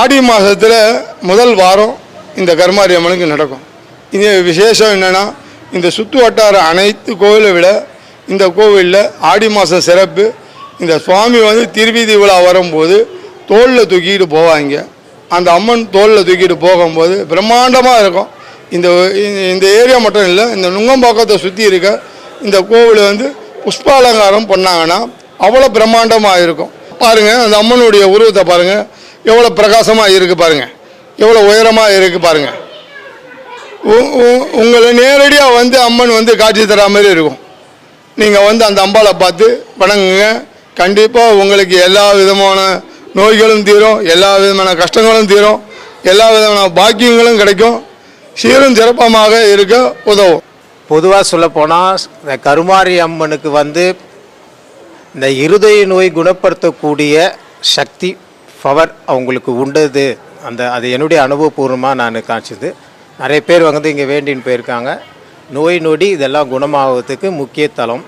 ஆடி மாதத்தில் முதல் வாரம் இந்த கருமாரி அம்மனுக்கு நடக்கும். இது விசேஷம் என்னென்னா, இந்த சுற்று வட்டார அனைத்து கோவிலை விட இந்த கோவிலில் ஆடி மாதம் சிறப்பு. இந்த சுவாமி திருவீதி விழா வரும்போது தோளில் தூக்கிட்டு போவாங்க. அந்த அம்மன் தோளில் தூக்கிட்டு போகும்போது பிரம்மாண்டமாக இருக்கும். இந்த ஏரியா மட்டும் இல்லை, இந்த நுங்கம்பாக்கத்தை சுற்றி இருக்க இந்த கோவில் புஷ்பாலங்காரம் பண்ணாங்கன்னா அவ்வளோ பிரம்மாண்டமாக இருக்கும். பாருங்கள், அந்த அம்மனுடைய உருவத்தை பாருங்கள், எவ்வளோ பிரகாசமாக இருக்குது பாருங்கள், எவ்வளோ உயரமாக இருக்குது பாருங்கள். உங்களை நேரடியாக அம்மன் காட்சி தர மாதிரி இருக்கும். நீங்கள் அந்த அம்பாளை பார்த்து வணங்குங்க. கண்டிப்பாக உங்களுக்கு எல்லா விதமான நோய்களும் தீரும், எல்லா விதமான கஷ்டங்களும் தீரும், எல்லா விதமான பாக்கியங்களும் கிடைக்கும், சீரும் சிறப்பமாக இருக்க உதவும். பொதுவாக சொல்லப்போனால் இந்த கருமாரி அம்மனுக்கு இந்த இருதய நோய் குணப்படுத்தக்கூடிய சக்தி பவர் அவங்களுக்கு உண்டது. அது என்னுடைய அனுபவபூர்வமாக நான் காய்ச்சது. நிறைய பேர் இங்கே வேண்டின்னு போயிருக்காங்க. நோய் நொடி இதெல்லாம் குணமாகிறதுக்கு முக்கிய தலம்.